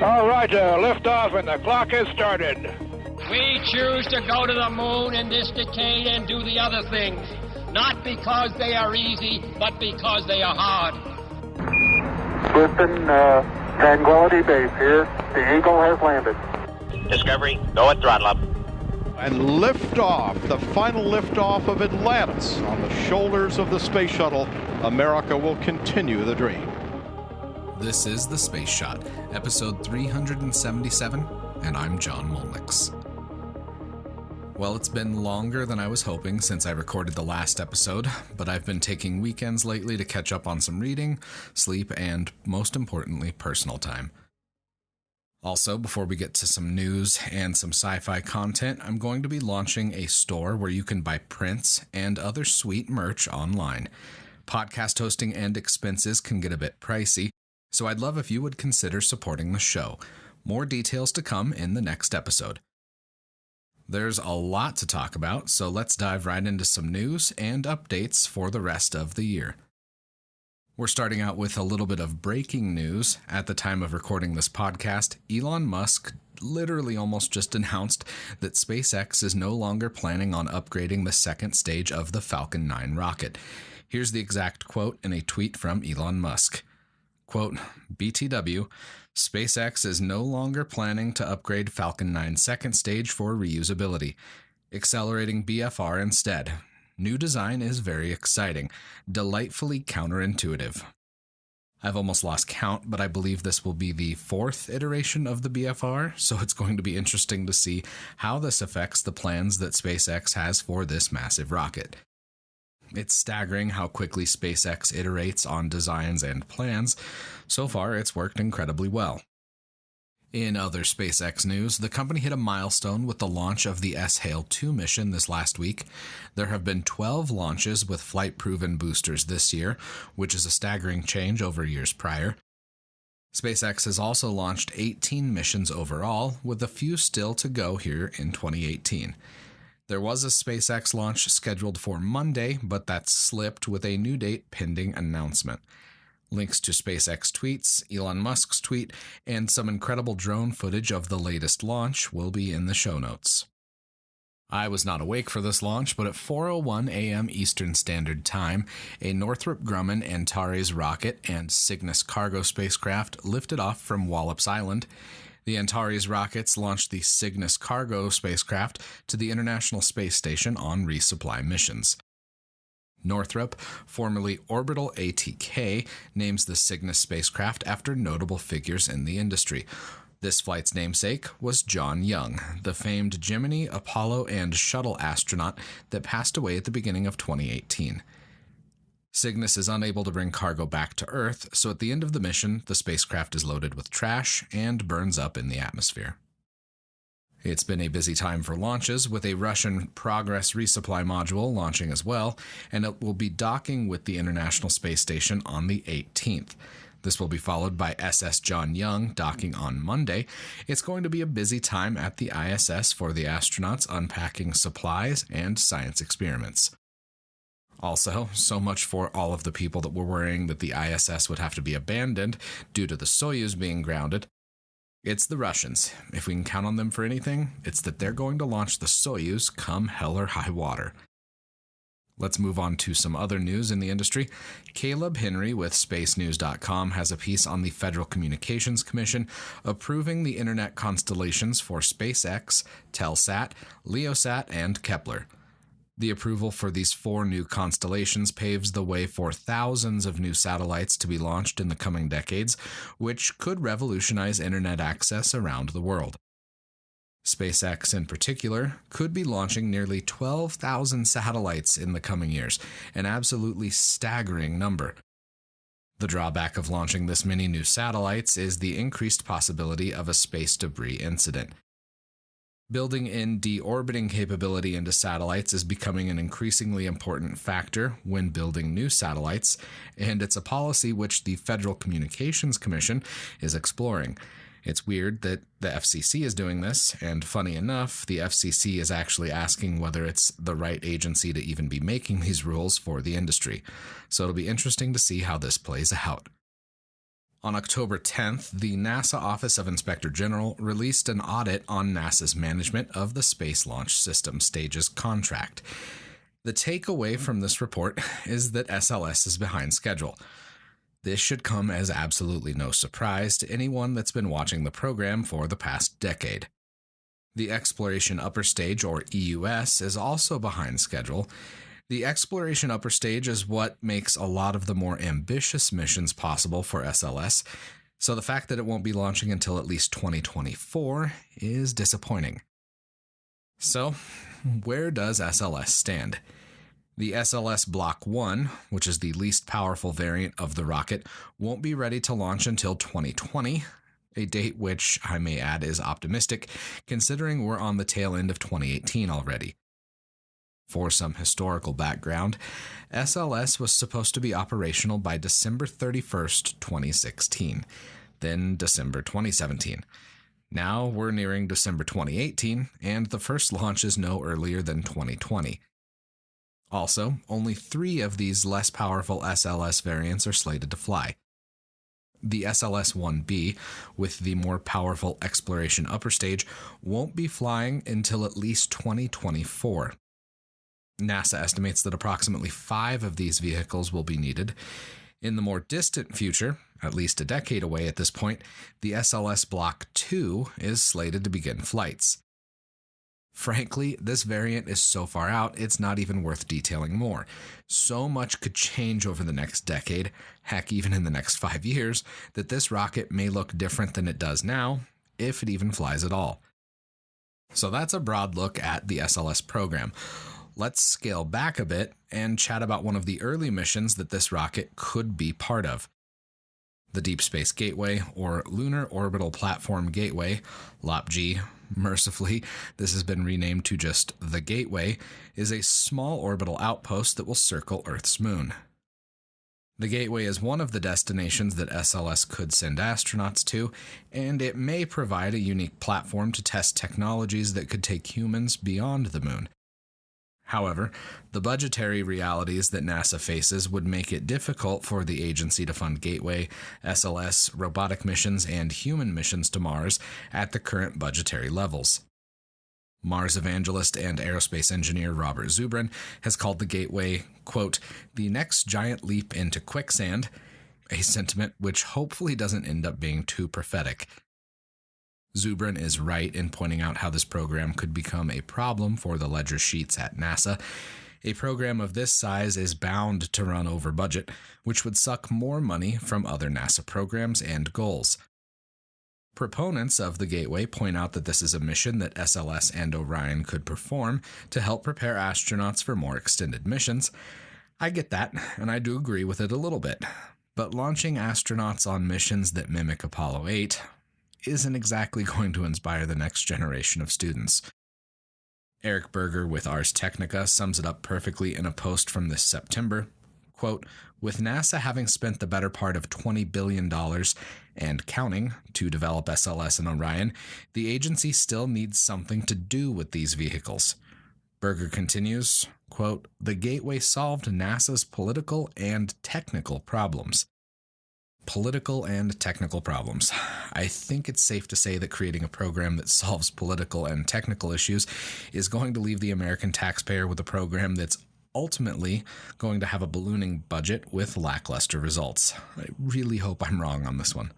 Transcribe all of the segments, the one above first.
All right, lift off and the clock has started. We choose to go to the moon in this decade and do the other things, not because they are easy, but because they are hard. Houston, Tranquility Base here. The Eagle has landed. Discovery, go at throttle up. And liftoff, the final liftoff of Atlantis on the shoulders of the space shuttle. America will continue the dream. This is The Space Shot, episode 377, and I'm John Molnix. Well, it's been longer than I was hoping since I recorded the last episode, but I've been taking weekends lately to catch up on some reading, sleep, and, most importantly, personal time. Also, before we get to some news and some sci-fi content, I'm going to be launching a store where you can buy prints and other sweet merch online. Podcast hosting and expenses can get a bit pricey, so I'd love if you would consider supporting the show. More details to come in the next episode. There's a lot to talk about, so let's dive right into some news and updates for the rest of the year. We're starting out with a little bit of breaking news. At the time of recording this podcast, Elon Musk literally almost just announced that SpaceX is no longer planning on upgrading the second stage of the Falcon 9 rocket. Here's the exact quote in a tweet from Elon Musk. Quote, BTW, SpaceX is no longer planning to upgrade Falcon 9 second stage for reusability, accelerating BFR instead. New design is very exciting, delightfully counterintuitive. I've almost lost count, but I believe this will be the fourth iteration of the BFR, so it's going to be interesting to see how this affects the plans that SpaceX has for this massive rocket. It's staggering how quickly SpaceX iterates on designs and plans. So far, it's worked incredibly well. In other SpaceX news, the company hit a milestone with the launch of the S-HALE 2 mission this last week. There have been 12 launches with flight-proven boosters this year, which is a staggering change over years prior. SpaceX has also launched 18 missions overall, with a few still to go here in 2018. There was a SpaceX launch scheduled for Monday, but that slipped with a new date pending announcement. Links to SpaceX tweets, Elon Musk's tweet, and some incredible drone footage of the latest launch will be in the show notes. I was not awake for this launch, but at 4:01 a.m. Eastern Standard Time, a Northrop Grumman Antares rocket and Cygnus cargo spacecraft lifted off from Wallops Island. The Antares rockets launched the Cygnus cargo spacecraft to the International Space Station on resupply missions. Northrop, formerly Orbital ATK, names the Cygnus spacecraft after notable figures in the industry. This flight's namesake was John Young, the famed Gemini, Apollo, and Shuttle astronaut that passed away at the beginning of 2018. Cygnus is unable to bring cargo back to Earth, so at the end of the mission, the spacecraft is loaded with trash and burns up in the atmosphere. It's been a busy time for launches, with a Russian Progress resupply module launching as well, and it will be docking with the International Space Station on the 18th. This will be followed by SS John Young docking on Monday. It's going to be a busy time at the ISS for the astronauts unpacking supplies and science experiments. Also, so much for all of the people that were worrying that the ISS would have to be abandoned due to the Soyuz being grounded. It's the Russians. If we can count on them for anything, it's that they're going to launch the Soyuz come hell or high water. Let's move on to some other news in the industry. Caleb Henry with SpaceNews.com has a piece on the Federal Communications Commission approving the internet constellations for SpaceX, Telesat, LeoSat, and Kepler. The approval for these 4 new constellations paves the way for thousands of new satellites to be launched in the coming decades, which could revolutionize internet access around the world. SpaceX, in particular, could be launching nearly 12,000 satellites in the coming years, an absolutely staggering number. The drawback of launching this many new satellites is the increased possibility of a space debris incident. Building in deorbiting capability into satellites is becoming an increasingly important factor when building new satellites, and it's a policy which the Federal Communications Commission is exploring. It's weird that the FCC is doing this, and funny enough, the FCC is actually asking whether it's the right agency to even be making these rules for the industry. So it'll be interesting to see how this plays out. On October 10th, the NASA Office of Inspector General released an audit on NASA's management of the Space Launch System Stages contract. The takeaway from this report is that SLS is behind schedule. This should come as absolutely no surprise to anyone that's been watching the program for the past decade. The Exploration Upper Stage, or EUS, is also behind schedule. The Exploration Upper Stage is what makes a lot of the more ambitious missions possible for SLS, so the fact that it won't be launching until at least 2024 is disappointing. So, where does SLS stand? The SLS Block 1, which is the least powerful variant of the rocket, won't be ready to launch until 2020, a date which, I may add, is optimistic, considering we're on the tail end of 2018 already. For some historical background, SLS was supposed to be operational by December 31st, 2016, then December 2017. Now we're nearing December 2018, and the first launch is no earlier than 2020. Also, only 3 of these less powerful SLS variants are slated to fly. The SLS-1B, with the more powerful Exploration Upper Stage, won't be flying until at least 2024. NASA estimates that approximately 5 of these vehicles will be needed. In the more distant future, at least a decade away at this point, the SLS Block 2 is slated to begin flights. Frankly, this variant is so far out, it's not even worth detailing more. So much could change over the next decade, heck, even in the next 5 years, that this rocket may look different than it does now, if it even flies at all. So that's a broad look at the SLS program. Let's scale back a bit and chat about one of the early missions that this rocket could be part of. The Deep Space Gateway, or Lunar Orbital Platform Gateway, LOPG, mercifully, this has been renamed to just the Gateway, is a small orbital outpost that will circle Earth's moon. The Gateway is one of the destinations that SLS could send astronauts to, and it may provide a unique platform to test technologies that could take humans beyond the moon. However, the budgetary realities that NASA faces would make it difficult for the agency to fund Gateway, SLS, robotic missions, and human missions to Mars at the current budgetary levels. Mars evangelist and aerospace engineer Robert Zubrin has called the Gateway, quote, the next giant leap into quicksand, a sentiment which hopefully doesn't end up being too prophetic. Zubrin is right in pointing out how this program could become a problem for the ledger sheets at NASA. A program of this size is bound to run over budget, which would suck more money from other NASA programs and goals. Proponents of the Gateway point out that this is a mission that SLS and Orion could perform to help prepare astronauts for more extended missions. I get that, and I do agree with it a little bit. But launching astronauts on missions that mimic Apollo 8 isn't exactly going to inspire the next generation of students. Eric Berger with Ars Technica sums it up perfectly in a post from this September. Quote, with NASA having spent the better part of $20 billion and counting to develop SLS and Orion, the agency still needs something to do with these vehicles. Berger continues, quote, the Gateway solved NASA's political and technical problems. Political and technical problems. I think it's safe to say that creating a program that solves political and technical issues is going to leave the American taxpayer with a program that's ultimately going to have a ballooning budget with lackluster results. I really hope I'm wrong on this one.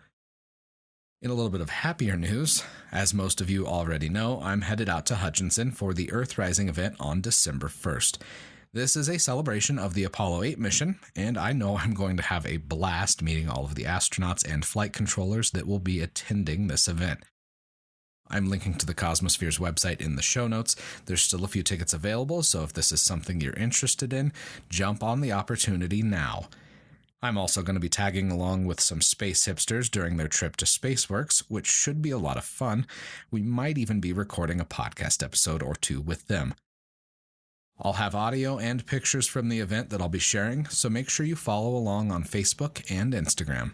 In a little bit of happier news, as most of you already know, I'm headed out to Hutchinson for the Earthrising event on December 1st. This is a celebration of the Apollo 8 mission, and I know I'm going to have a blast meeting all of the astronauts and flight controllers that will be attending this event. I'm linking to the Cosmosphere's website in the show notes. There's still a few tickets available, so if this is something you're interested in, jump on the opportunity now. I'm also going to be tagging along with some space hipsters during their trip to SpaceWorks, which should be a lot of fun. We might even be recording a podcast episode or two with them. I'll have audio and pictures from the event that I'll be sharing, so make sure you follow along on Facebook and Instagram.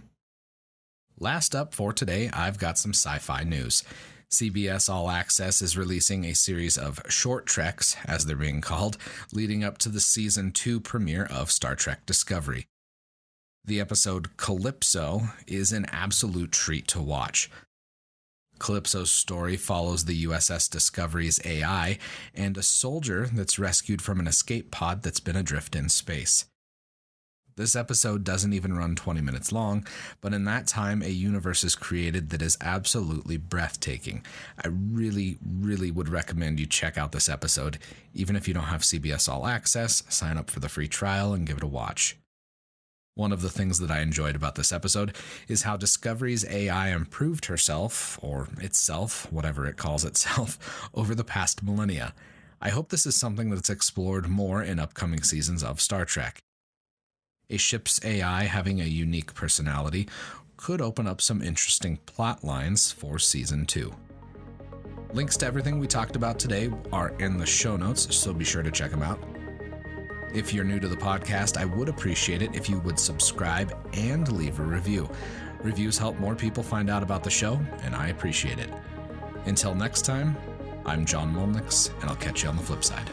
Last up for today, I've got some sci-fi news. CBS All Access is releasing a series of short treks, as they're being called, leading up to the Season 2 premiere of Star Trek Discovery. The episode Calypso is an absolute treat to watch. Calypso's story follows the USS Discovery's AI and a soldier that's rescued from an escape pod that's been adrift in space. This episode doesn't even run 20 minutes long, but in that time, a universe is created that is absolutely breathtaking. I really, really would recommend you check out this episode. Even if you don't have CBS All Access, sign up for the free trial and give it a watch. One of the things that I enjoyed about this episode is how Discovery's AI improved herself, or itself, whatever it calls itself, over the past millennia. I hope this is something that's explored more in upcoming seasons of Star Trek. A ship's AI having a unique personality could open up some interesting plot lines for Season 2. Links to everything we talked about today are in the show notes, so be sure to check them out. If you're new to the podcast, I would appreciate it if you would subscribe and leave a review. Reviews help more people find out about the show, and I appreciate it. Until next time, I'm John Molnix, and I'll catch you on the flip side.